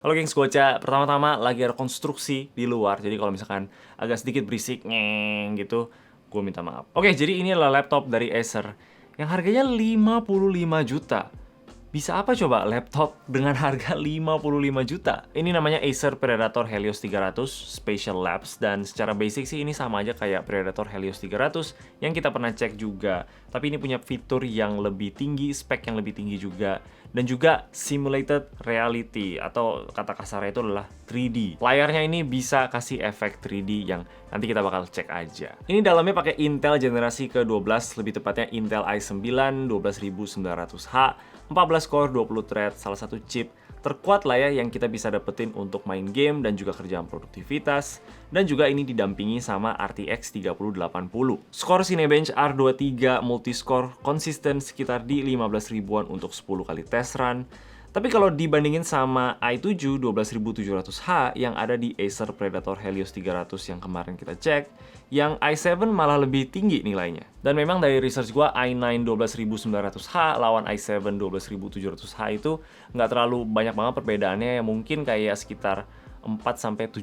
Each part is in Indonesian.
Halo gengs, Goca. Pertama-tama lagi ada konstruksi di luar. Jadi kalau misalkan agak sedikit berisik ngeng gitu, gue minta maaf. Oke, jadi ini adalah laptop dari Acer yang harganya 55 juta. Bisa apa coba laptop dengan harga 55 juta? Ini namanya Acer Predator Helios 300 Spatial Labs, dan secara basic sih ini sama aja kayak Predator Helios 300 yang kita pernah cek juga. Tapi ini punya fitur yang lebih tinggi, spek yang lebih tinggi juga, dan juga simulated reality atau kata kasarnya itu adalah 3D. Layarnya ini bisa kasih efek 3D yang nanti kita bakal cek aja. Ini dalamnya pakai Intel generasi ke-12, lebih tepatnya Intel i9 12900H, 14 core, 20 thread, salah satu chip terkuat lah ya yang kita bisa dapetin untuk main game dan juga kerjaan produktivitas. Dan juga ini didampingi sama RTX 3080. Skor Cinebench R23 multiscore konsisten sekitar di 15 ribuan untuk 10 kali test run. Tapi kalau dibandingin sama i7 12700H yang ada di Acer Predator Helios 300 yang kemarin kita cek, yang i7 malah lebih tinggi nilainya. Dan memang dari research gua, i9 12900H lawan i7 12700H itu nggak terlalu banyak banget perbedaannya, mungkin kayak sekitar 4-7%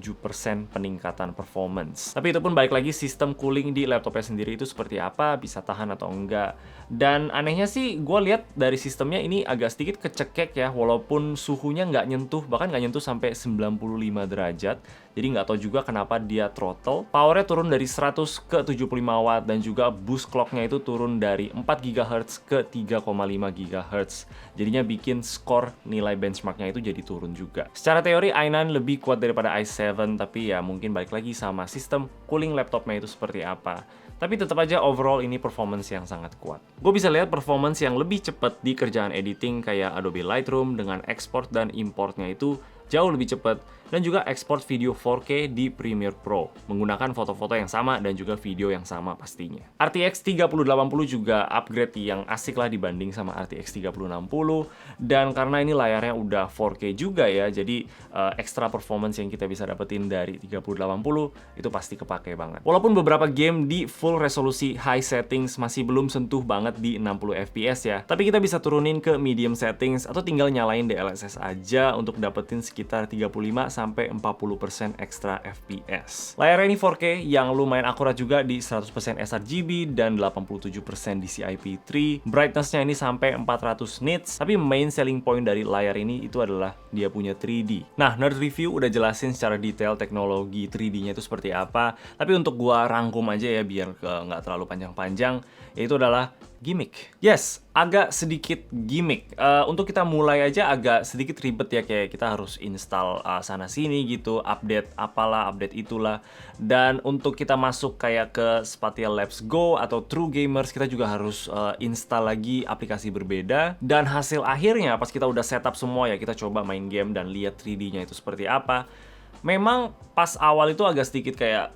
peningkatan performance. Tapi itu pun balik lagi sistem cooling di laptopnya sendiri itu seperti apa, bisa tahan atau enggak. Dan anehnya sih, gue lihat dari sistemnya ini agak sedikit kecekek ya, walaupun suhunya nggak nyentuh, bahkan nggak nyentuh sampai 95 derajat. Jadi nggak tahu juga kenapa dia throttle. Powernya turun dari 100 ke 75 watt, dan juga boost clocknya itu turun dari 4 GHz ke 3,5 GHz. Jadinya bikin skor nilai benchmarknya itu jadi turun juga. Secara teori i9 lebih kuat daripada i7, tapi ya mungkin balik lagi sama sistem cooling laptopnya itu seperti apa. Tapi tetap aja overall ini performance yang sangat kuat. Gue bisa lihat performance yang lebih cepat di kerjaan editing kayak Adobe Lightroom dengan ekspor dan importnya itu jauh lebih cepat, dan juga ekspor video 4K di Premiere Pro menggunakan foto-foto yang sama dan juga video yang sama pastinya. RTX 3080 juga upgrade yang asik lah dibanding sama RTX 3060, dan karena ini layarnya udah 4K juga ya, jadi ekstra performance yang kita bisa dapetin dari 3080 itu pasti kepake banget. Walaupun beberapa game di full resolusi high settings masih belum sentuh banget di 60 fps ya, tapi kita bisa turunin ke medium settings atau tinggal nyalain DLSS aja untuk dapetin sekitar 35-40% ekstra FPS. Layarnya ini 4K yang lumayan akurat juga di 100% sRGB dan 87% DCI-P3. Brightness-nya ini sampai 400 nits, tapi main selling point dari layar ini itu adalah dia punya 3D. Nah, Nerd Review udah jelasin secara detail teknologi 3D-nya itu seperti apa, tapi untuk gua rangkum aja ya biar nggak terlalu panjang-panjang, yaitu adalah gimmick. Yes, agak sedikit gimmick. Untuk kita mulai aja agak sedikit ribet ya, kayak kita harus install sana-sini gitu, update apalah, update itulah. Dan untuk kita masuk kayak ke Spatial Labs Go atau True Gamers, kita juga harus install lagi aplikasi berbeda. Dan hasil akhirnya pas kita udah setup semua ya, kita coba main game dan lihat 3D-nya itu seperti apa. Memang pas awal itu agak sedikit kayak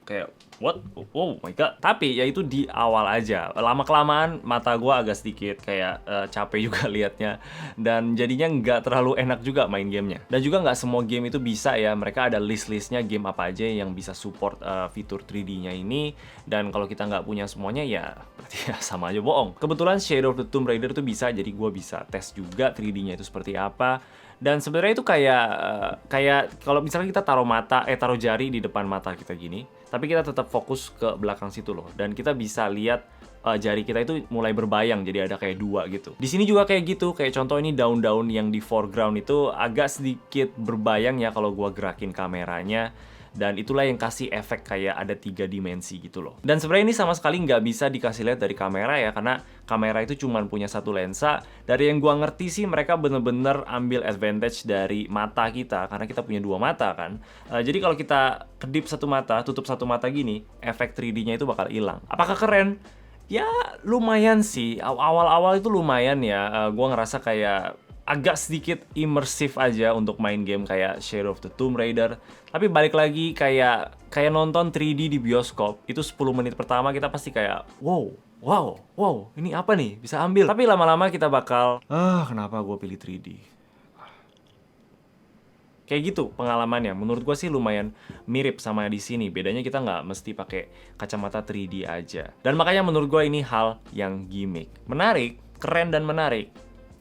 kayak what? Oh my god. Tapi ya itu di awal aja. Lama-kelamaan mata gue agak sedikit kayak capek juga liatnya. Dan jadinya nggak terlalu enak juga main gamenya. Dan juga nggak semua game itu bisa ya. Mereka ada list-listnya game apa aja yang bisa support fitur 3D-nya ini. Dan kalau kita nggak punya semuanya ya berarti ya sama aja bohong. Kebetulan Shadow of the Tomb Raider itu bisa, jadi gue bisa tes juga 3D-nya itu seperti apa. Dan sebenarnya itu kayak kalau misalnya kita taruh jari di depan mata kita gini, tapi kita tetap fokus ke belakang situ loh, dan kita bisa lihat jari kita itu mulai berbayang, jadi ada kayak dua gitu. Di sini juga kayak gitu, kayak contoh ini daun-daun yang di foreground itu agak sedikit berbayang ya kalau gua gerakin kameranya. Dan itulah yang kasih efek kayak ada 3 dimensi gitu loh. Dan sebenarnya ini sama sekali nggak bisa dikasih lihat dari kamera ya, karena kamera itu cuma punya satu lensa. Dari yang gua ngerti sih mereka bener-bener ambil advantage dari mata kita, karena kita punya dua mata kan. Jadi kalau kita kedip satu mata, tutup satu mata gini, efek 3D-nya itu bakal hilang. Apakah keren? Ya lumayan sih, awal-awal itu lumayan ya. Gua ngerasa kayak agak sedikit imersif aja untuk main game kayak Shadow of the Tomb Raider. Tapi balik lagi kayak nonton 3D di bioskop, itu 10 menit pertama kita pasti kayak wow, ini apa nih, bisa ambil. Tapi lama-lama kita bakal kenapa gue pilih 3D. Kayak gitu pengalamannya. Menurut gue sih lumayan mirip sama di sini. Bedanya kita nggak mesti pakai kacamata 3D aja. Dan makanya menurut gue ini hal yang gimmick. Menarik, keren dan menarik.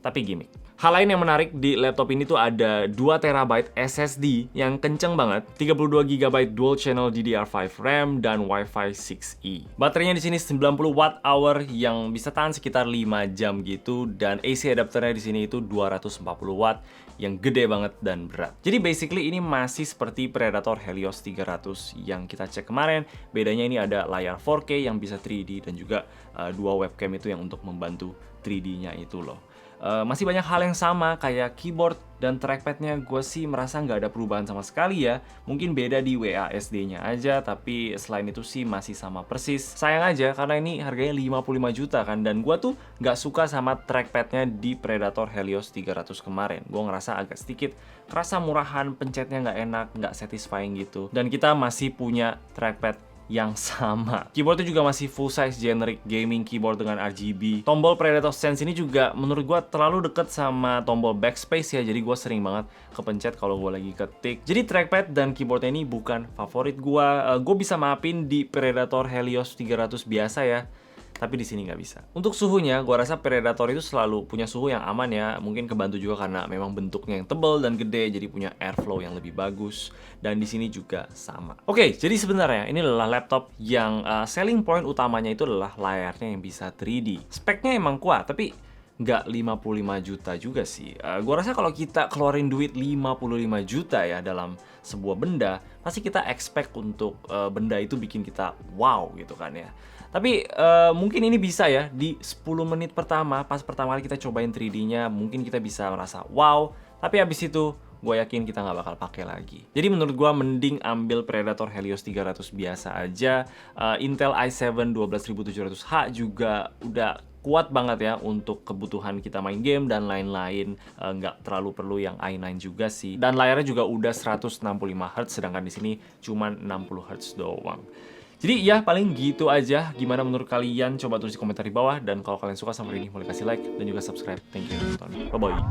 tapi gimmick. Hal lain yang menarik di laptop ini tuh ada 2 TB SSD yang kenceng banget, 32 GB dual channel DDR5 RAM dan Wi-Fi 6E. Baterainya di sini 90 Wh yang bisa tahan sekitar 5 jam gitu, dan AC adapternya di sini itu 240 Watt yang gede banget dan berat. Jadi basically ini masih seperti Predator Helios 300 yang kita cek kemarin. Bedanya ini ada layar 4K yang bisa 3D dan juga dua webcam itu yang untuk membantu 3D-nya itu loh. Masih banyak hal yang sama kayak keyboard dan trackpad-nya, gue sih merasa nggak ada perubahan sama sekali ya. Mungkin beda di WASD-nya aja, tapi selain itu sih masih sama persis. Sayang aja karena ini harganya 55 juta kan, dan gue tuh nggak suka sama trackpad-nya di Predator Helios 300 kemarin. Gue ngerasa agak sedikit kerasa murahan, pencetnya nggak enak, nggak satisfying gitu. Dan kita masih punya trackpad yang sama. Keyboardnya juga masih full size generic gaming keyboard dengan RGB. Tombol Predator Sense ini juga menurut gua terlalu deket sama tombol backspace ya, jadi gua sering banget kepencet kalau gua lagi ketik. Jadi trackpad dan keyboardnya ini bukan favorit gua. Gua bisa maafin di Predator Helios 300 biasa ya, tapi di sini nggak bisa. Untuk suhunya, gua rasa Predator itu selalu punya suhu yang aman ya. Mungkin kebantu juga karena memang bentuknya yang tebal dan gede, jadi punya airflow yang lebih bagus. Dan di sini juga sama. Oke, jadi sebenarnya ini adalah laptop yang selling point utamanya itu adalah layarnya yang bisa 3D. Speknya emang kuat, tapi nggak 55 juta juga sih. Gua rasa kalau kita keluarin duit 55 juta ya dalam sebuah benda, pasti kita expect untuk benda itu bikin kita wow gitu kan ya. Tapi mungkin ini bisa ya di 10 menit pertama, pas pertama kali kita cobain 3D-nya, mungkin kita bisa merasa wow, tapi habis itu gue yakin kita nggak bakal pakai lagi. Jadi menurut gue mending ambil Predator Helios 300 biasa aja. Intel i7 12700H juga udah kuat banget ya untuk kebutuhan kita main game dan lain-lain. Nggak terlalu perlu yang i9 juga sih. Dan layarnya juga udah 165 Hz, sedangkan di sini cuma 60 Hz doang. Jadi ya paling gitu aja. Gimana menurut kalian? Coba tulis di komentar di bawah. Dan kalau kalian suka sama ini, boleh kasih like dan juga subscribe. Thank you udah nonton. Bye-bye.